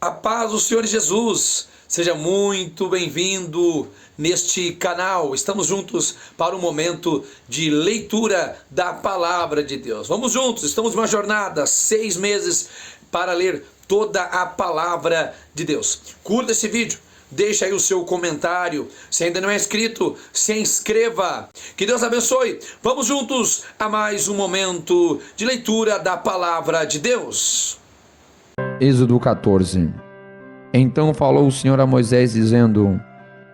A paz do Senhor Jesus, seja muito bem-vindo neste canal. Estamos juntos para um momento de leitura da Palavra de Deus. Vamos juntos, estamos numa jornada, 6 meses para ler toda a Palavra de Deus. Curta esse vídeo, deixa aí o seu comentário. Se ainda não é inscrito, se inscreva. Que Deus abençoe. Vamos juntos a mais um momento de leitura da Palavra de Deus. Êxodo 14. Então falou o Senhor a Moisés, dizendo: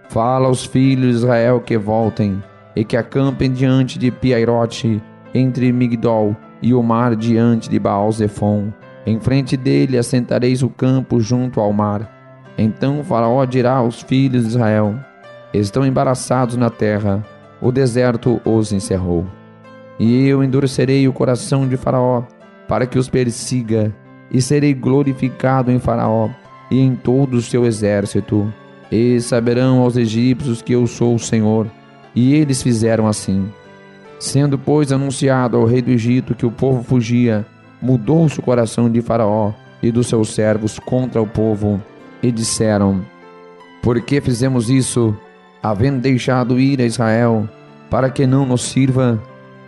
Fala aos filhos de Israel que voltem, e que acampem diante de Piairote, entre Migdol e o mar, diante de Baal-Zefon. Em frente dele assentareis o campo junto ao mar. Então Faraó dirá aos filhos de Israel: Estão embaraçados na terra, o deserto os encerrou. E eu endurecerei o coração de Faraó, para que os persiga, e serei glorificado em Faraó e em todo o seu exército. E saberão aos egípcios que eu sou o Senhor. E eles fizeram assim. Sendo, pois, anunciado ao rei do Egito que o povo fugia, mudou-se o coração de Faraó e dos seus servos contra o povo, e disseram: Por que fizemos isso, havendo deixado ir a Israel, para que não nos sirva?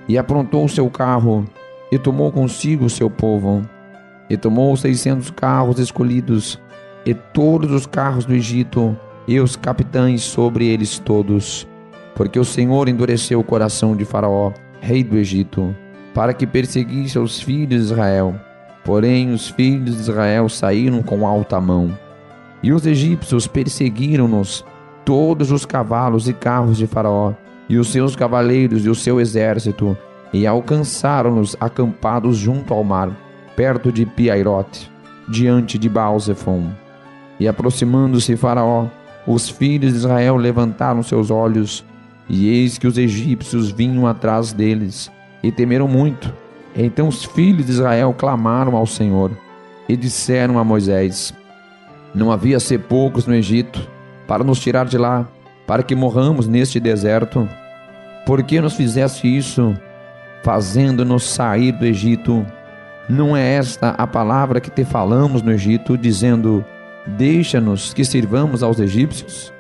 E aprontou o seu carro, e tomou consigo o seu povo. E tomou 600 carros escolhidos, e todos os carros do Egito, e os capitães sobre eles todos. Porque o Senhor endureceu o coração de Faraó, rei do Egito, para que perseguisse os filhos de Israel. Porém os filhos de Israel saíram com alta mão. E os egípcios perseguiram-nos, todos os cavalos e carros de Faraó, e os seus cavaleiros e o seu exército, e alcançaram-nos acampados junto ao mar, perto de Piairote, diante de Baal-Zefon. E aproximando-se Faraó, os filhos de Israel levantaram seus olhos, e eis que os egípcios vinham atrás deles, e temeram muito. Então os filhos de Israel clamaram ao Senhor, e disseram a Moisés: Não havia sepulcros no Egito, para nos tirar de lá, para que morramos neste deserto? Por que nos fizeste isso, fazendo-nos sair do Egito? Não é esta a palavra que te falamos no Egito, dizendo: Deixa-nos que sirvamos aos egípcios?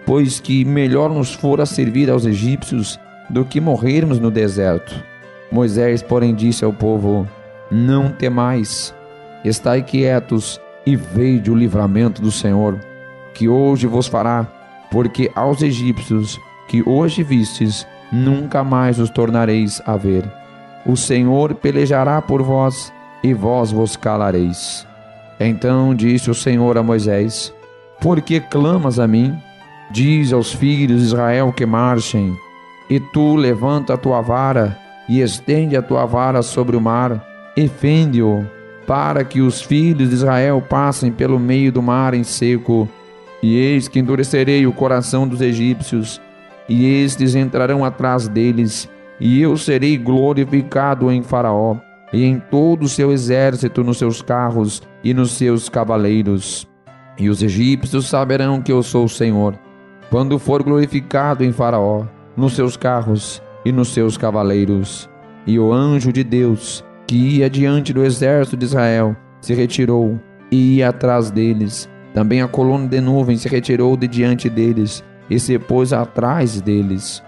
Pois que melhor nos fora servir aos egípcios do que morrermos no deserto. Moisés, porém, disse ao povo: Não temais, estai quietos e vede o livramento do Senhor, que hoje vos fará, porque aos egípcios que hoje vistes, nunca mais os tornareis a ver. O Senhor pelejará por vós, e vós vos calareis. Então disse o Senhor a Moisés: Por que clamas a mim? Diz aos filhos de Israel que marchem. E tu levanta a tua vara, e estende a tua vara sobre o mar, e fende-o, para que os filhos de Israel passem pelo meio do mar em seco. E eis que endurecerei o coração dos egípcios, e estes entrarão atrás deles, e eu serei glorificado em Faraó, e em todo o seu exército, nos seus carros e nos seus cavaleiros. E os egípcios saberão que eu sou o Senhor, quando for glorificado em Faraó, nos seus carros e nos seus cavaleiros. E o anjo de Deus, que ia diante do exército de Israel, se retirou e ia atrás deles. Também a coluna de nuvem se retirou de diante deles e se pôs atrás deles.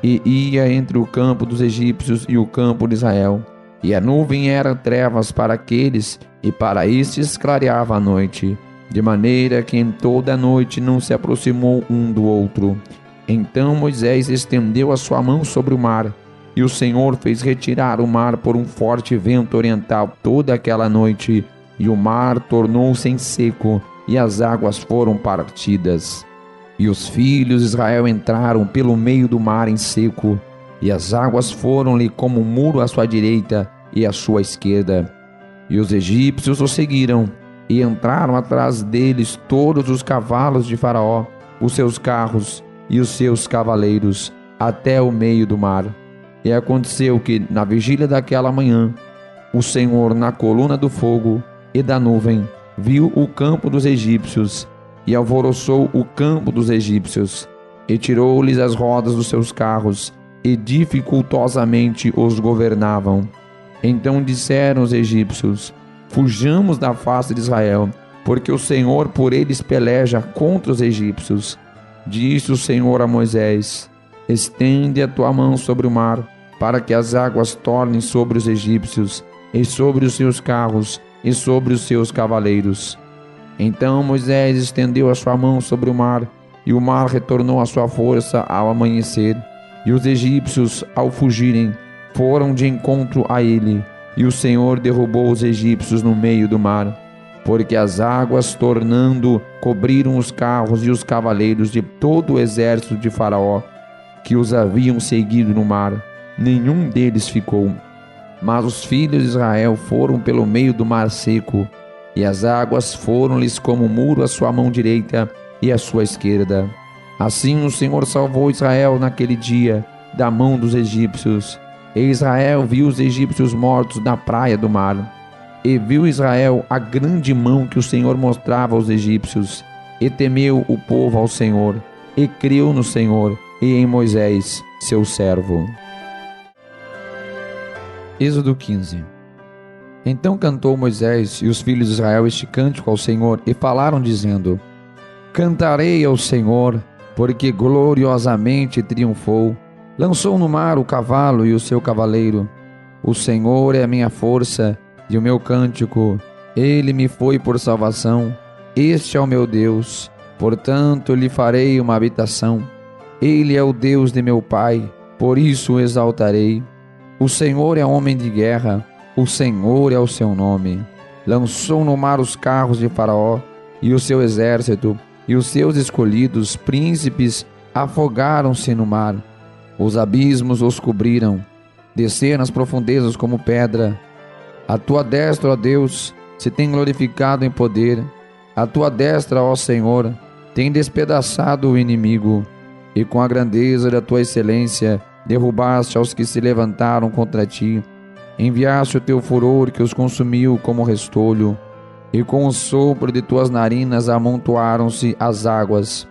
E ia entre o campo dos egípcios e o campo de Israel. E a nuvem era trevas para aqueles, e para estes clareava a noite, de maneira que em toda a noite não se aproximou um do outro. Então Moisés estendeu a sua mão sobre o mar, e o Senhor fez retirar o mar por um forte vento oriental toda aquela noite, e o mar tornou-se em seco, e as águas foram partidas. E os filhos de Israel entraram pelo meio do mar em seco, e as águas foram-lhe como um muro à sua direita e à sua esquerda. E os egípcios os seguiram, e entraram atrás deles todos os cavalos de Faraó, os seus carros e os seus cavaleiros, até o meio do mar. E aconteceu que, na vigília daquela manhã, o Senhor, na coluna do fogo e da nuvem, viu o campo dos egípcios, e alvoroçou o campo dos egípcios, e tirou-lhes as rodas dos seus carros, e dificultosamente os governavam. Então disseram os egípcios: Fujamos da face de Israel, porque o Senhor por eles peleja contra os egípcios. Disse o Senhor a Moisés: estende a tua mão sobre o mar, para que as águas tornem sobre os egípcios, e sobre os seus carros, e sobre os seus cavaleiros. Então Moisés estendeu a sua mão sobre o mar, e o mar retornou à sua força ao amanhecer. E os egípcios, ao fugirem, foram de encontro a ele, e o Senhor derrubou os egípcios no meio do mar, porque as águas, tornando, cobriram os carros e os cavaleiros de todo o exército de Faraó, que os haviam seguido no mar. Nenhum deles ficou. Mas os filhos de Israel foram pelo meio do mar seco, e as águas foram-lhes como muro à sua mão direita e à sua esquerda. Assim o Senhor salvou Israel naquele dia da mão dos egípcios. E Israel viu os egípcios mortos na praia do mar. E viu Israel a grande mão que o Senhor mostrava aos egípcios. E temeu o povo ao Senhor, e creu no Senhor e em Moisés, seu servo. Êxodo 15. Então cantou Moisés e os filhos de Israel este cântico ao Senhor, e falaram dizendo: cantarei ao Senhor, porque gloriosamente triunfou. Lançou no mar o cavalo e o seu cavaleiro. O Senhor é a minha força e o meu cântico. Ele me foi por salvação. Este é o meu Deus, portanto lhe farei uma habitação. Ele é o Deus de meu pai, por isso o exaltarei. O Senhor é homem de guerra, o Senhor é o seu nome. Lançou no mar os carros de Faraó e o seu exército, e os seus escolhidos príncipes afogaram-se no mar. Os abismos os cobriram, desceram nas profundezas como pedra. A tua destra, ó Deus, se tem glorificado em poder. A tua destra, ó Senhor, tem despedaçado o inimigo. E com a grandeza da tua excelência derrubaste aos que se levantaram contra ti. Enviaste o teu furor que os consumiu como restolho. E com o sopro de tuas narinas amontoaram-se as águas.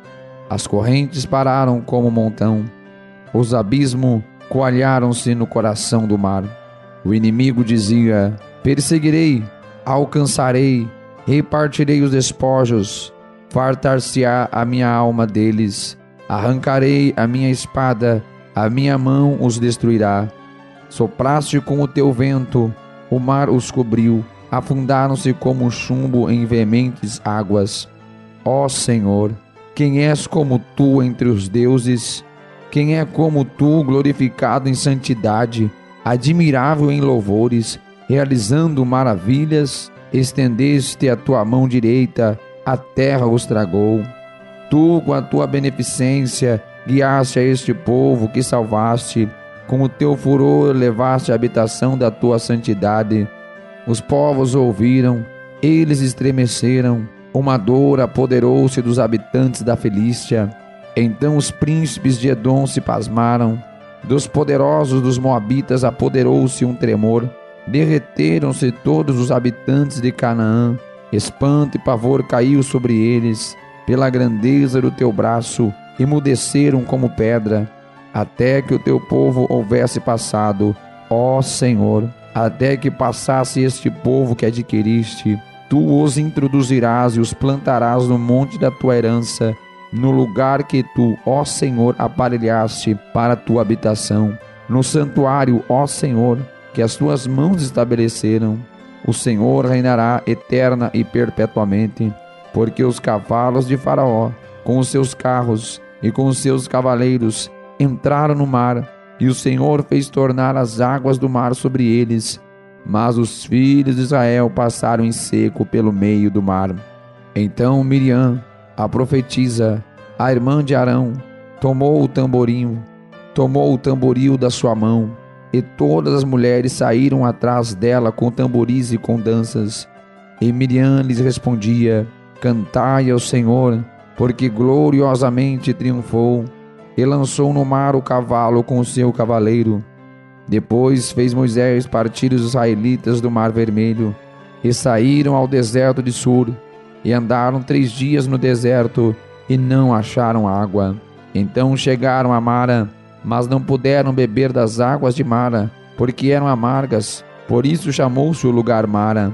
As correntes pararam como montão. Os abismos coalharam-se no coração do mar. O inimigo dizia: perseguirei, alcançarei, repartirei os despojos, fartar-se-á a minha alma deles, arrancarei a minha espada, a minha mão os destruirá. Sopraste com o teu vento, o mar os cobriu, afundaram-se como chumbo em veementes águas. Ó Senhor, quem és como tu entre os deuses? Quem é como tu, glorificado em santidade, admirável em louvores, realizando maravilhas? Estendeste a tua mão direita, a terra os tragou. Tu, com a tua beneficência, guiaste a este povo que salvaste. Com o teu furor levaste a habitação da tua santidade. Os povos ouviram, eles estremeceram. Uma dor apoderou-se dos habitantes da Filístia. Então os príncipes de Edom se pasmaram. Dos poderosos dos moabitas apoderou-se um tremor. Derreteram-se todos os habitantes de Canaã. Espanto e pavor caiu sobre eles. Pela grandeza do teu braço, emudeceram como pedra, até que o teu povo houvesse passado, ó Senhor, até que passasse este povo que adquiriste. Tu os introduzirás e os plantarás no monte da tua herança, no lugar que tu, ó Senhor, aparelhaste para a tua habitação, no santuário, ó Senhor, que as tuas mãos estabeleceram. O Senhor reinará eterna e perpetuamente, porque os cavalos de Faraó, com os seus carros e com os seus cavaleiros, entraram no mar, e o Senhor fez tornar as águas do mar sobre eles. Mas os filhos de Israel passaram em seco pelo meio do mar. Então Miriam, a profetisa, a irmã de Arão, tomou o tamboril da sua mão, e todas as mulheres saíram atrás dela com tamboris e com danças. E Miriam lhes respondia: cantai ao Senhor, porque gloriosamente triunfou, e lançou no mar o cavalo com o seu cavaleiro. Depois fez Moisés partir os israelitas do Mar Vermelho, e saíram ao deserto de Sur, e andaram 3 dias no deserto, e não acharam água. Então chegaram a Mara, mas não puderam beber das águas de Mara, porque eram amargas, por isso chamou-se o lugar Mara.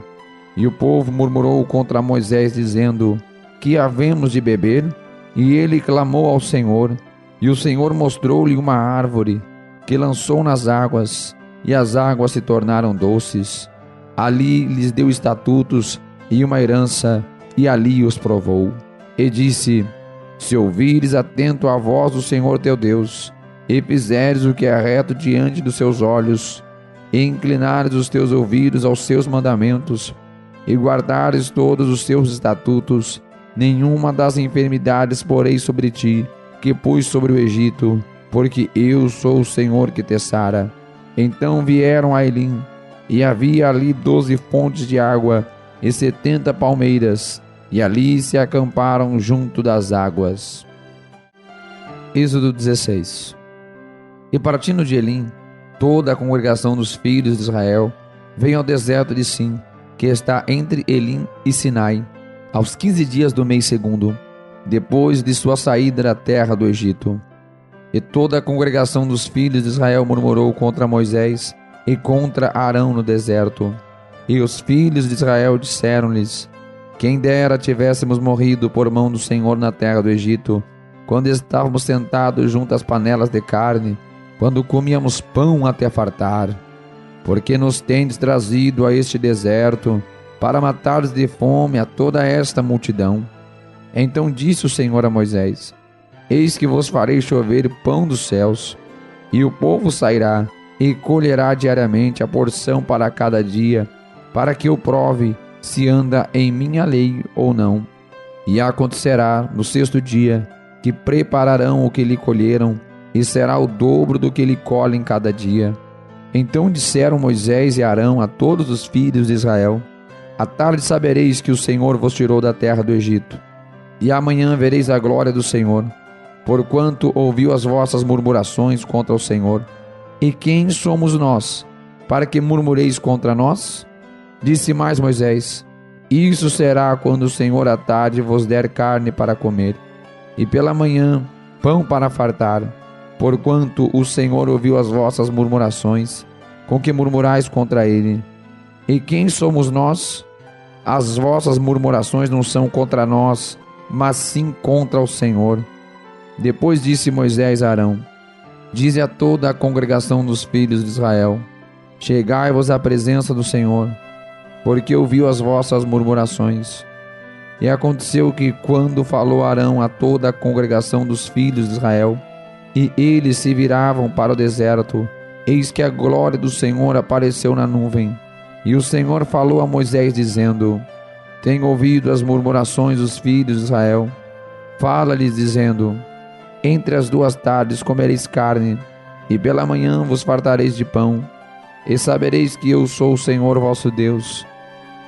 E o povo murmurou contra Moisés, dizendo: que havemos de beber? E ele clamou ao Senhor, e o Senhor mostrou-lhe uma árvore, que lançou nas águas, e as águas se tornaram doces. Ali lhes deu estatutos e uma herança, e ali os provou. E disse: se ouvires atento a voz do Senhor teu Deus, e fizeres o que é reto diante dos seus olhos, e inclinares os teus ouvidos aos seus mandamentos, e guardares todos os seus estatutos, nenhuma das enfermidades porei sobre ti, que pus sobre o Egito, porque eu sou o Senhor que te sara. Então vieram a Elim, e havia ali 12 fontes de água, e 70 palmeiras, e ali se acamparam junto das águas. Êxodo 16. E partindo de Elim, toda a congregação dos filhos de Israel veio ao deserto de Sim, que está entre Elim e Sinai, aos 15 dias do mês segundo, depois de sua saída da terra do Egito. E toda a congregação dos filhos de Israel murmurou contra Moisés e contra Arão no deserto. E os filhos de Israel disseram-lhes: quem dera tivéssemos morrido por mão do Senhor na terra do Egito, quando estávamos sentados junto às panelas de carne, quando comíamos pão até fartar. Porque nos tendes trazido a este deserto, para matares de fome a toda esta multidão? Então disse o Senhor a Moisés: eis que vos farei chover pão dos céus, e o povo sairá e colherá diariamente a porção para cada dia, para que eu prove se anda em minha lei ou não. E acontecerá no sexto dia, que prepararão o que lhe colheram, e será o dobro do que lhe colhem cada dia. Então disseram Moisés e Arão a todos os filhos de Israel: à tarde sabereis que o Senhor vos tirou da terra do Egito, e amanhã vereis a glória do Senhor, porquanto ouviu as vossas murmurações contra o Senhor. E quem somos nós, para que murmureis contra nós? Disse mais Moisés: isso será quando o Senhor à tarde vos der carne para comer, e pela manhã pão para fartar, porquanto o Senhor ouviu as vossas murmurações, com que murmurais contra ele. E quem somos nós? As vossas murmurações não são contra nós, mas sim contra o Senhor. Depois disse Moisés a Arão: dize a toda a congregação dos filhos de Israel: chegai-vos à presença do Senhor, porque ouviu as vossas murmurações. E aconteceu que, quando falou Arão a toda a congregação dos filhos de Israel, e eles se viravam para o deserto, eis que a glória do Senhor apareceu na nuvem. E o Senhor falou a Moisés, dizendo: tenho ouvido as murmurações dos filhos de Israel. Fala-lhes, dizendo: entre as 2 tardes comereis carne, e pela manhã vos fartareis de pão, e sabereis que eu sou o Senhor vosso Deus.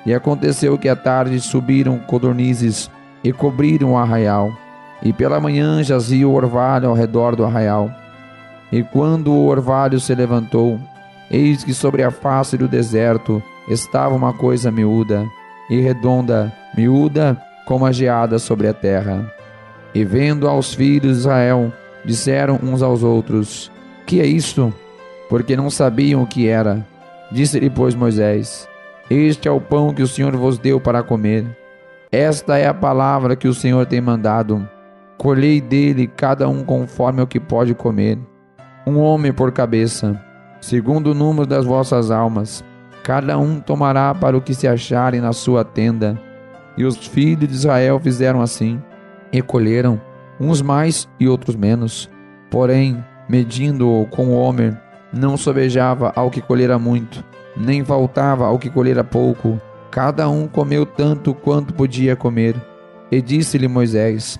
E aconteceu que à tarde subiram codornizes e cobriram o arraial, e pela manhã jazia o orvalho ao redor do arraial. E quando o orvalho se levantou, eis que sobre a face do deserto estava uma coisa miúda e redonda, miúda como a geada sobre a terra. E vendo aos filhos de Israel, disseram uns aos outros: que é isto? Porque não sabiam o que era. Disse-lhe, pois, Moisés: este é o pão que o Senhor vos deu para comer. Esta é a palavra que o Senhor tem mandado. Colhei dele cada um conforme o que pode comer, 1 homem por cabeça, segundo o número das vossas almas. Cada um tomará para o que se acharem na sua tenda. E os filhos de Israel fizeram assim, e colheram, uns mais e outros menos. Porém, medindo-o com o homem, não sobejava ao que colhera muito, nem faltava ao que colhera pouco. Cada um comeu tanto quanto podia comer. E disse-lhe Moisés: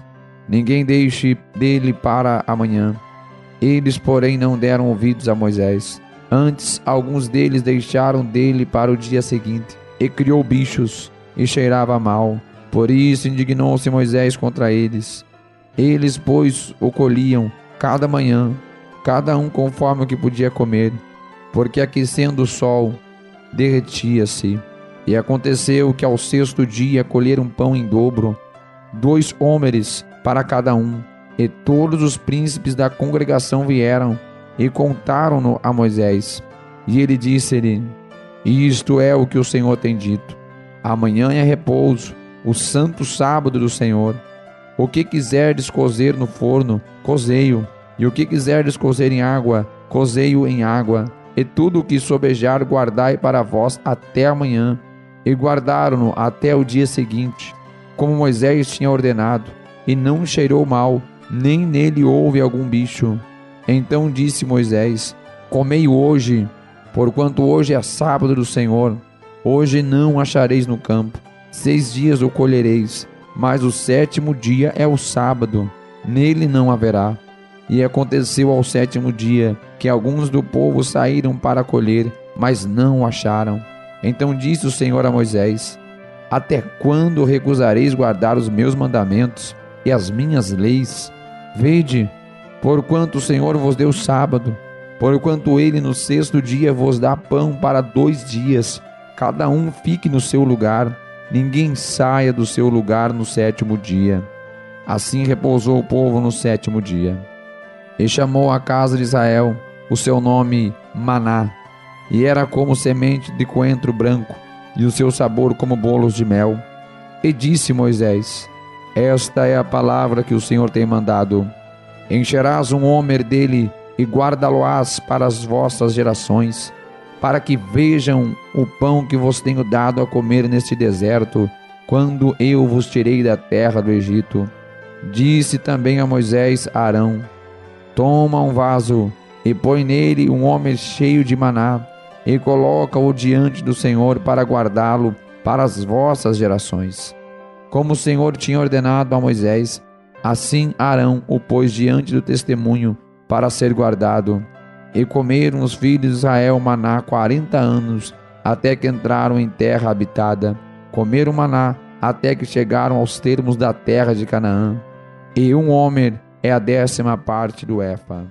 ninguém deixe dele para amanhã. Eles, porém, não deram ouvidos a Moisés. Antes, alguns deles deixaram dele para o dia seguinte, e criou bichos, e cheirava mal. Por isso indignou-se Moisés contra eles. Eles, pois, o colhiam cada manhã, cada um conforme o que podia comer, porque aquecendo o sol, derretia-se. E aconteceu que ao 6º dia colheram pão em dobro, 2 homeres para cada um. E todos os príncipes da congregação vieram e contaram-no a Moisés. E ele disse-lhe: isto é o que o Senhor tem dito: Amanhã é repouso, o santo sábado do Senhor. O que quiserdes cozer no forno, cozei-o, e o que quiserdes cozer em água, cozei-o em água. E tudo o que sobejar guardai para vós até amanhã. E guardaram-no até o dia seguinte, como Moisés tinha ordenado, e não cheirou mal, nem nele houve algum bicho. Então disse Moisés: comei hoje, porquanto hoje é sábado do Senhor. Hoje não achareis no campo, 6 dias o colhereis, mas o 7º dia é o sábado, nele não haverá. E aconteceu ao 7º dia, que alguns do povo saíram para colher, mas não o acharam. Então disse o Senhor a Moisés: até quando recusareis guardar os meus mandamentos e as minhas leis? Vede, porquanto o Senhor vos deu sábado, porquanto ele no 6º dia vos dá pão para 2 dias, cada um fique no seu lugar, ninguém saia do seu lugar no 7º dia. Assim repousou o povo no 7º dia. E chamou a casa de Israel o seu nome Maná, e era como semente de coentro branco, e o seu sabor como bolos de mel. E disse Moisés: esta é a palavra que o Senhor tem mandado: encherás um homer dele e guardá-lo-ás para as vossas gerações, para que vejam o pão que vos tenho dado a comer neste deserto, quando eu vos tirei da terra do Egito. Disse também a Moisés a Arão: toma um vaso e põe nele um homer cheio de maná, e coloca-o diante do Senhor para guardá-lo para as vossas gerações. Como o Senhor tinha ordenado a Moisés, assim Arão o pôs diante do testemunho para ser guardado. E comeram os filhos de Israel maná 40 anos, até que entraram em terra habitada. Comeram maná até que chegaram aos termos da terra de Canaã. E um homer é a 10ª parte do efa.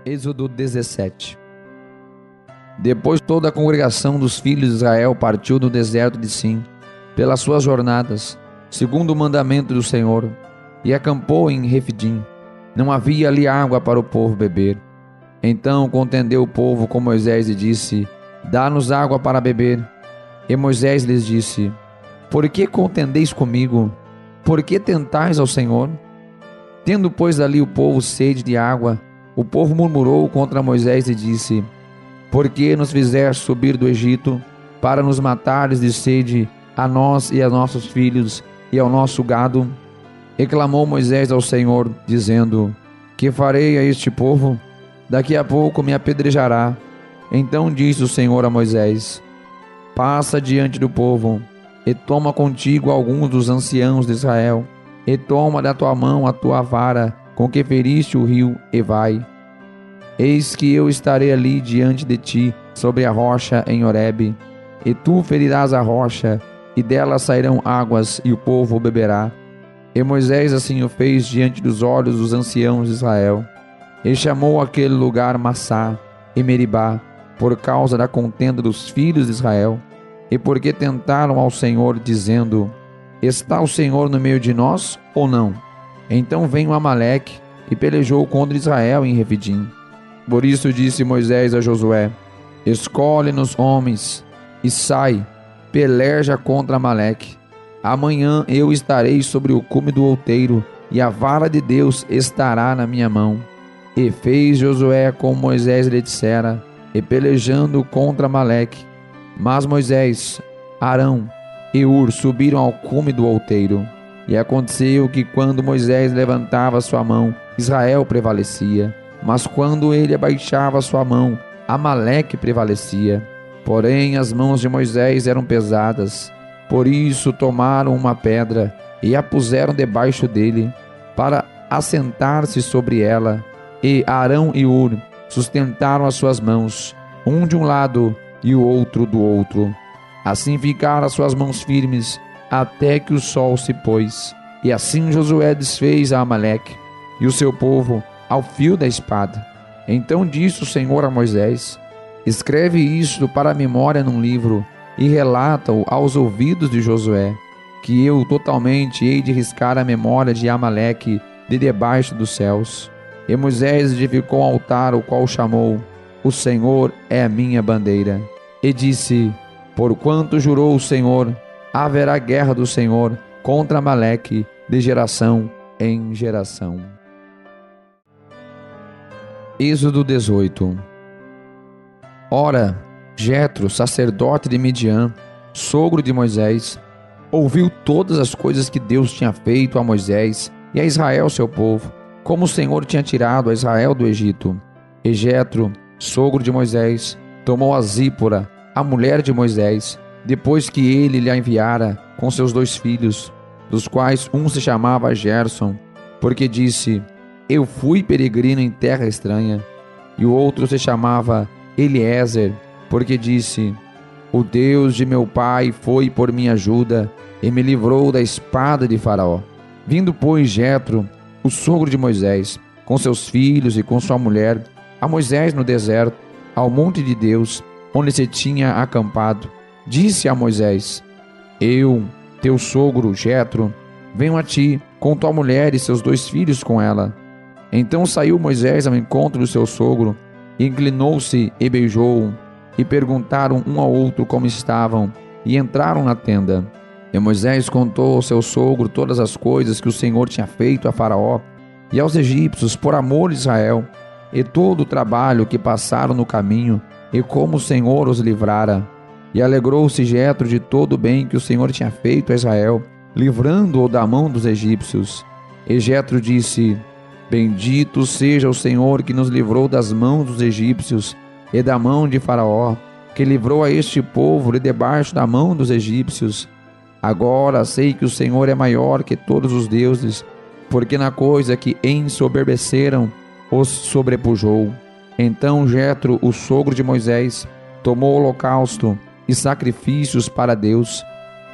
Êxodo 17. Depois toda a congregação dos filhos de Israel partiu do deserto de Sim, pelas suas jornadas, segundo o mandamento do Senhor, e acampou em Refidim. Não havia ali água para o povo beber. Então contendeu o povo com Moisés e disse: dá-nos água para beber. E Moisés lhes disse: por que contendeis comigo? Por que tentais ao Senhor? Tendo, pois, ali o povo sede de água, o povo murmurou contra Moisés e disse: por que nos fizeste subir do Egito, para nos matares de sede, a nós e a nossos filhos e ao nosso gado? E clamou Moisés ao Senhor, dizendo: que farei a este povo? Daqui a pouco me apedrejará. Então disse o Senhor a Moisés: passa diante do povo, e toma contigo alguns dos anciãos de Israel, e toma da tua mão a tua vara, com que feriste o rio, e vai. Eis que eu estarei ali diante de ti, sobre a rocha em Horebe, e tu ferirás a rocha, e dela sairão águas, e o povo beberá. E Moisés assim o fez diante dos olhos dos anciãos de Israel. E chamou aquele lugar Massá e Meribá, por causa da contenda dos filhos de Israel, e porque tentaram ao Senhor, dizendo: está o Senhor no meio de nós ou não? Então veio Amaleque e pelejou contra Israel em Refidim. Por isso disse Moisés a Josué: escolhe-nos homens e sai, peleja contra Amaleque. Amanhã eu estarei sobre o cume do outeiro, e a vara de Deus estará na minha mão. E fez Josué como Moisés lhe dissera, e pelejando contra Amaleque. Mas Moisés, Arão e Hur subiram ao cume do outeiro. E aconteceu que quando Moisés levantava sua mão, Israel prevalecia. Mas quando ele abaixava sua mão, Amaleque prevalecia. Porém as mãos de Moisés eram pesadas. Por isso tomaram uma pedra e a puseram debaixo dele, para assentar-se sobre ela. E Arão e Hur sustentaram as suas mãos, um de um lado e o outro do outro. Assim ficaram as suas mãos firmes, até que o sol se pôs. E assim Josué desfez a Amaleque e o seu povo ao fio da espada. Então disse o Senhor a Moisés: escreve isto para a memória num livro, e relata-o aos ouvidos de Josué, que eu totalmente hei de riscar a memória de Amaleque de debaixo dos céus. E Moisés edificou um altar, o qual chamou: o Senhor é a minha bandeira. E disse: Porquanto jurou o Senhor, haverá guerra do Senhor contra Amaleque de geração em geração. Êxodo 18. Ora, Jetro, sacerdote de Midian, sogro de Moisés, ouviu todas as coisas que Deus tinha feito a Moisés e a Israel seu povo, como o Senhor tinha tirado a Israel do Egito. E Jetro, sogro de Moisés, tomou a Zípora, a mulher de Moisés, depois que ele lhe enviara com seus 2 filhos, dos quais um se chamava Gerson, porque disse: eu fui peregrino em terra estranha, e o outro se chamava Eliezer, porque disse: o Deus de meu pai foi por minha ajuda e me livrou da espada de Faraó. Vindo, pois, Jetro, o sogro de Moisés, com seus filhos e com sua mulher, a Moisés no deserto, ao monte de Deus, onde se tinha acampado, disse a Moisés: eu, teu sogro Jetro, venho a ti com tua mulher e seus 2 filhos com ela. Então saiu Moisés ao encontro do seu sogro, inclinou-se e beijou-o, e perguntaram um ao outro como estavam, e entraram na tenda. E Moisés contou ao seu sogro todas as coisas que o Senhor tinha feito a Faraó e aos egípcios por amor de Israel, e todo o trabalho que passaram no caminho, e como o Senhor os livrara. E alegrou-se Jetro de todo o bem que o Senhor tinha feito a Israel, livrando-o da mão dos egípcios. E Jetro disse: bendito seja o Senhor que nos livrou das mãos dos egípcios e da mão de Faraó, que livrou a este povo de debaixo da mão dos egípcios. Agora sei que o Senhor é maior que todos os deuses, porque na coisa que ensoberbeceram os sobrepujou. Então Jetro, o sogro de Moisés, tomou holocausto e sacrifícios para Deus,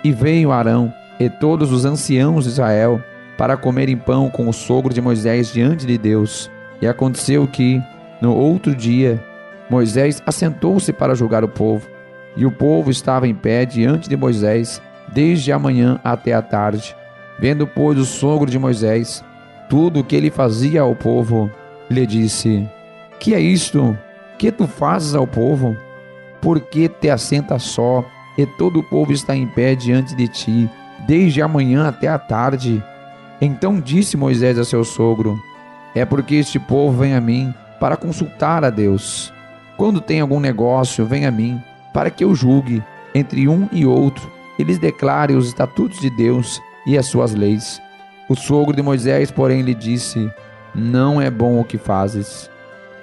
e veio Arão e todos os anciãos de Israel para comerem pão com o sogro de Moisés diante de Deus. E aconteceu que, no outro dia, Moisés assentou-se para julgar o povo, e o povo estava em pé diante de Moisés, desde a manhã até a tarde. Vendo, pois, o sogro de Moisés tudo o que ele fazia ao povo, lhe disse: que é isto que tu fazes ao povo? Por que te assentas só, e todo o povo está em pé diante de ti, desde a manhã até a tarde? Então disse Moisés a seu sogro: é porque este povo vem a mim para consultar a Deus. Quando tem algum negócio, vem a mim, para que eu julgue entre um e outro, e lhes declare os estatutos de Deus e as suas leis. O sogro de Moisés, porém, lhe disse: não é bom o que fazes.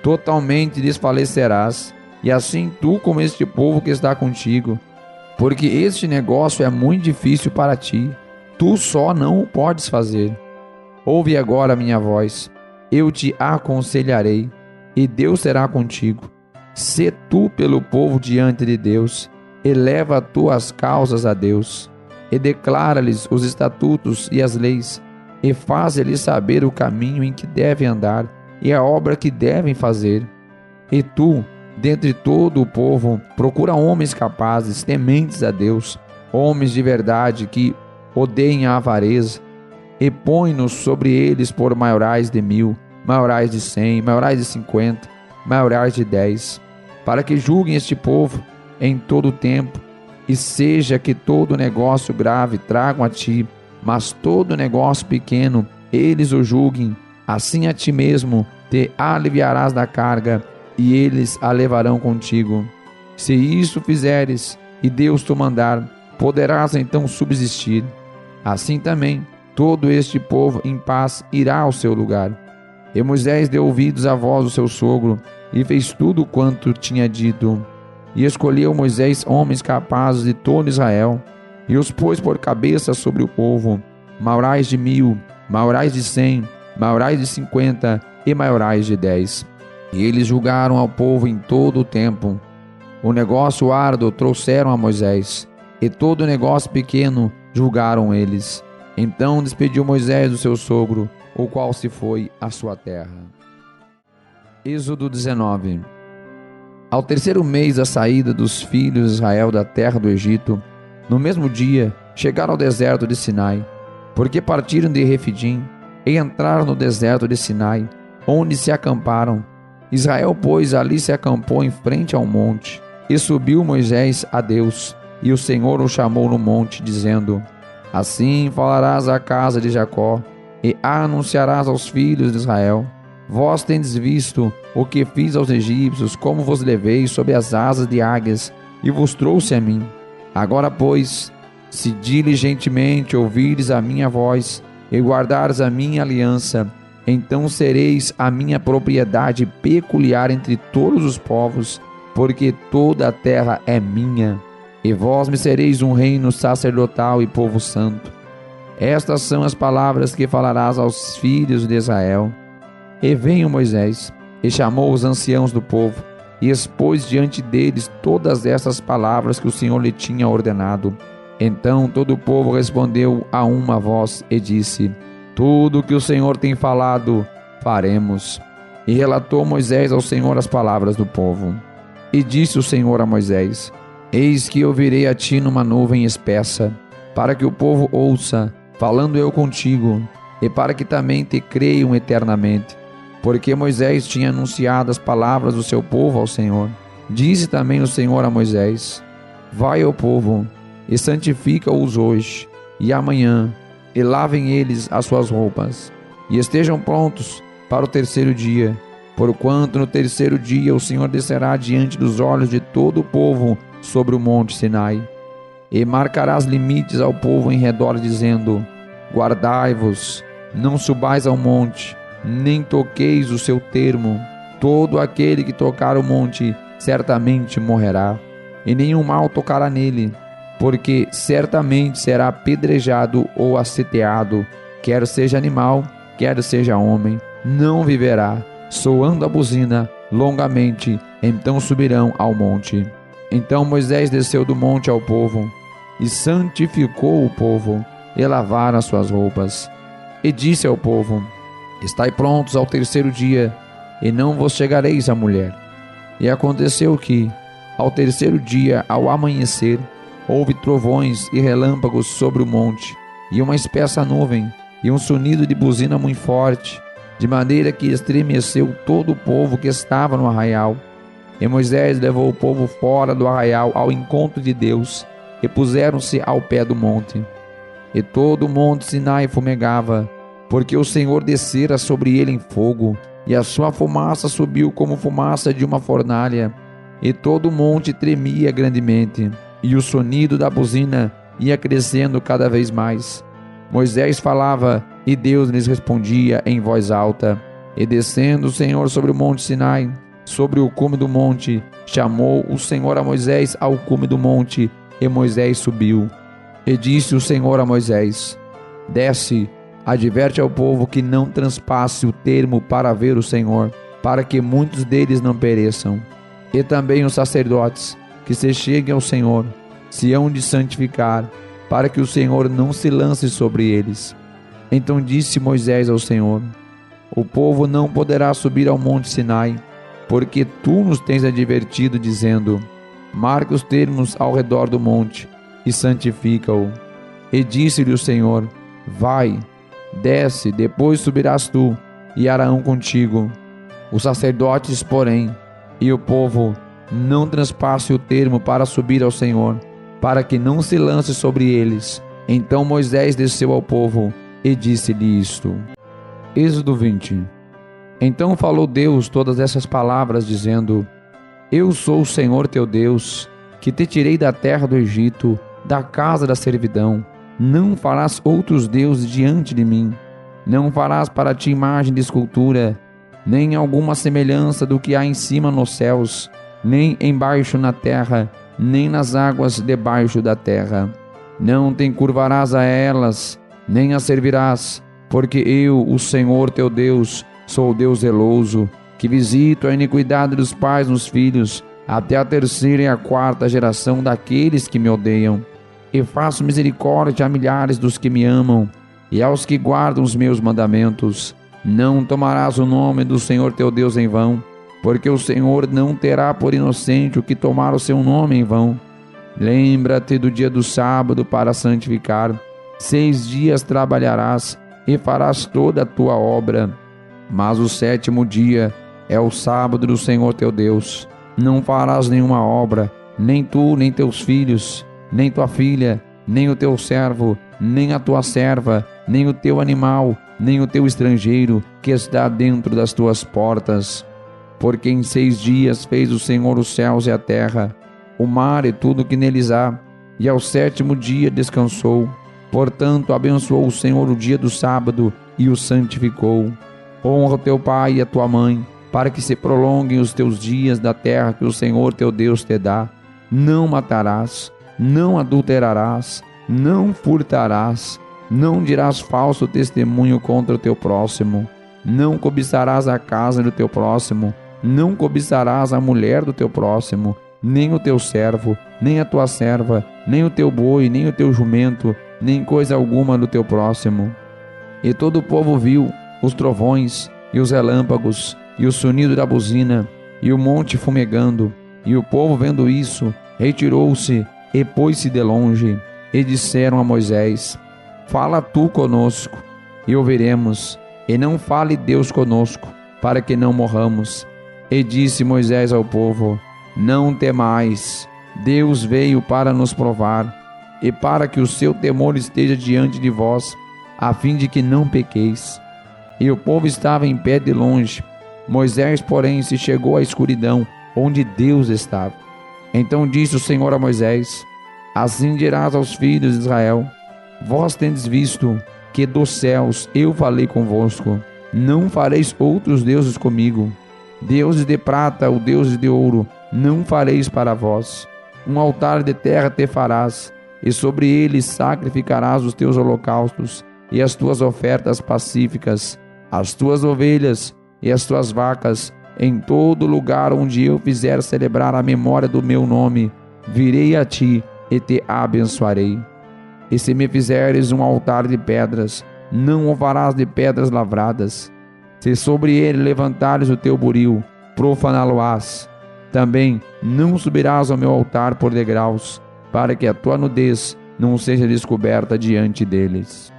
Totalmente desfalecerás, e assim tu como este povo que está contigo, porque este negócio é muito difícil para ti. Tu só não o podes fazer. Ouve agora a minha voz, eu te aconselharei, e Deus será contigo. Sê tu pelo povo diante de Deus, eleva tuas causas a Deus, e declara-lhes os estatutos e as leis, e faz-lhes saber o caminho em que devem andar, e a obra que devem fazer. E tu, dentre todo o povo, procura homens capazes, tementes a Deus, homens de verdade que odeiem a avareza, e põe-nos sobre eles por maiorais de 1000, maiorais de 100, maiorais de 50, maiorais de 10, para que julguem este povo em todo o tempo, e seja que todo negócio grave tragam a ti, mas todo negócio pequeno eles o julguem. Assim a ti mesmo te aliviarás da carga, e eles a levarão contigo. Se isso fizeres, e Deus te mandar, poderás então subsistir. Assim também, todo este povo em paz irá ao seu lugar. E Moisés deu ouvidos à voz do seu sogro, e fez tudo quanto tinha dito. E escolheu Moisés homens capazes de todo Israel, e os pôs por cabeça sobre o povo, maiorais de 1000, maiorais de 100, maiorais de 50 e maiorais de 10. E eles julgaram ao povo em todo o tempo. O negócio árduo trouxeram a Moisés, e todo o negócio pequeno julgaram eles. Então despediu Moisés do seu sogro, o qual se foi à sua terra. Êxodo 19. Ao terceiro mês da saída dos filhos de Israel da terra do Egito, no mesmo dia chegaram ao deserto de Sinai, porque partiram de Refidim e entraram no deserto de Sinai, onde se acamparam. Israel, pois, ali se acampou em frente ao monte, e subiu Moisés a Deus, E o Senhor o chamou no monte, dizendo: Assim falarás à casa de Jacó, e anunciarás aos filhos de Israel: Vós tendes visto o que fiz aos egípcios, como vos levei sob as asas de águias, e vos trouxe a mim. Agora, pois, se diligentemente ouvires a minha voz, e guardares a minha aliança, então sereis a minha propriedade peculiar entre todos os povos, porque toda a terra é minha. E vós me sereis um reino sacerdotal e povo santo. Estas são as palavras que falarás aos filhos de Israel. E veio Moisés, e chamou os anciãos do povo, e expôs diante deles todas essas palavras que o Senhor lhe tinha ordenado. Então todo o povo respondeu a uma voz e disse: Tudo o que o Senhor tem falado, faremos. E relatou Moisés ao Senhor as palavras do povo. E disse o Senhor a Moisés: Eis que eu virei a ti numa nuvem espessa, para que o povo ouça, falando eu contigo, e para que também te creiam eternamente. Porque Moisés tinha anunciado as palavras do seu povo ao Senhor. Disse também o Senhor a Moisés: Vai ao povo, e santifica-os hoje e amanhã, e lavem eles as suas roupas, e estejam prontos para o terceiro dia, porquanto no terceiro dia o Senhor descerá diante dos olhos de todo o povo sobre o monte Sinai. E marcarás limites ao povo em redor, dizendo: Guardai-vos, não subais ao monte, nem toqueis o seu termo. Todo aquele que tocar o monte certamente morrerá, e nenhum mal tocará nele, porque certamente será apedrejado ou aceteado, quer seja animal, quer seja homem, não viverá. Soando a buzina longamente, então subirão ao monte. Então Moisés desceu do monte ao povo, e santificou o povo, e lavaram as suas roupas. E disse ao povo: Estai prontos ao terceiro dia, e não vos chegareis à mulher. E aconteceu que, ao terceiro dia, ao amanhecer, houve trovões e relâmpagos sobre o monte, e uma espessa nuvem, e um sonido de buzina muito forte, de maneira que estremeceu todo o povo que estava no arraial. E Moisés levou o povo fora do arraial ao encontro de Deus, e puseram-se ao pé do monte. E todo o monte Sinai fumegava, porque o Senhor descera sobre ele em fogo, e a sua fumaça subiu como fumaça de uma fornalha, e todo o monte tremia grandemente, e o sonido da buzina ia crescendo cada vez mais. Moisés falava, e Deus lhes respondia em voz alta. E descendo o Senhor sobre o monte Sinai, sobre o cume do monte, chamou o Senhor a Moisés ao cume do monte, e Moisés subiu. E disse o Senhor a Moisés: Desce, adverte ao povo que não transpasse o termo para ver o Senhor, para que muitos deles não pereçam. E também os sacerdotes, que se cheguem ao Senhor, se hão de santificar, para que o Senhor não se lance sobre eles. Então disse Moisés ao Senhor: O povo não poderá subir ao monte Sinai, porque tu nos tens advertido, dizendo: Marca os termos ao redor do monte, e santifica-o. E disse-lhe o Senhor: Vai, desce, depois subirás tu, e Arão contigo. Os sacerdotes, porém, e o povo, não transpasse o termo para subir ao Senhor, para que não se lance sobre eles. Então Moisés desceu ao povo, e disse-lhe isto. Êxodo 20. Então falou Deus todas essas palavras, dizendo: Eu sou o Senhor teu Deus, que te tirei da terra do Egito, da casa da servidão. Não farás outros deuses diante de mim. Não farás para ti imagem de escultura, nem alguma semelhança do que há em cima nos céus, nem embaixo na terra, nem nas águas debaixo da terra. Não te encurvarás a elas, nem as servirás, porque eu, o Senhor teu Deus, sou o Deus zeloso, que visito a iniquidade dos pais nos filhos, até a terceira e a quarta geração daqueles que me odeiam. E faço misericórdia a milhares dos que me amam, e aos que guardam os meus mandamentos. Não tomarás o nome do Senhor teu Deus em vão, porque o Senhor não terá por inocente o que tomar o seu nome em vão. Lembra-te do dia do sábado para santificar. 6 dias trabalharás e farás toda a tua obra. Mas o 7º dia é o sábado do Senhor teu Deus. Não farás nenhuma obra, nem tu, nem teus filhos, nem tua filha, nem o teu servo, nem a tua serva, nem o teu animal, nem o teu estrangeiro que está dentro das tuas portas. Porque em 6 dias fez o Senhor os céus e a terra, o mar e tudo que neles há, e ao 7º dia descansou. Portanto, abençoou o Senhor o dia do sábado e o santificou. Honra o teu pai e a tua mãe, para que se prolonguem os teus dias da terra que o Senhor teu Deus te dá. Não matarás, não adulterarás, não furtarás, não dirás falso testemunho contra o teu próximo, não cobiçarás a casa do teu próximo, não cobiçarás a mulher do teu próximo, nem o teu servo, nem a tua serva, nem o teu boi, nem o teu jumento, nem coisa alguma do teu próximo. E todo o povo viu os trovões e os relâmpagos e o sonido da buzina e o monte fumegando. E o povo, vendo isso, retirou-se e pôs-se de longe. E disseram a Moisés: Fala tu conosco, e ouviremos, e não fale Deus conosco, para que não morramos. E disse Moisés ao povo: Não temais, Deus veio para nos provar, e para que o seu temor esteja diante de vós, a fim de que não pequeis. E o povo estava em pé de longe. Moisés, porém, se chegou à escuridão, onde Deus estava. Então disse o Senhor a Moisés: Assim dirás aos filhos de Israel: Vós tendes visto que dos céus eu falei convosco. Não fareis outros deuses comigo. Deuses de prata ou deuses de ouro não fareis para vós. Um altar de terra te farás, e sobre ele sacrificarás os teus holocaustos e as tuas ofertas pacíficas, as tuas ovelhas e as tuas vacas. Em todo lugar onde eu fizer celebrar a memória do meu nome, virei a ti e te abençoarei. E se me fizeres um altar de pedras, não o farás de pedras lavradas. Se sobre ele levantares o teu buril, profaná-lo-ás. Também não subirás ao meu altar por degraus, para que a tua nudez não seja descoberta diante deles.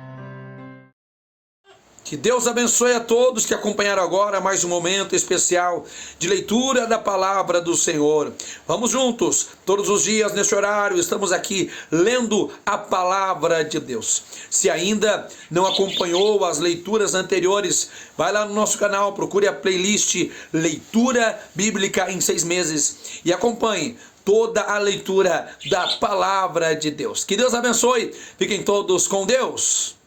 Que Deus abençoe a todos que acompanharam agora mais um momento especial de leitura da palavra do Senhor. Vamos juntos, todos os dias neste horário, estamos aqui lendo a palavra de Deus. Se ainda não acompanhou as leituras anteriores, vai lá no nosso canal, procure a playlist Leitura Bíblica em 6 meses e acompanhe toda a leitura da palavra de Deus. Que Deus abençoe, fiquem todos com Deus.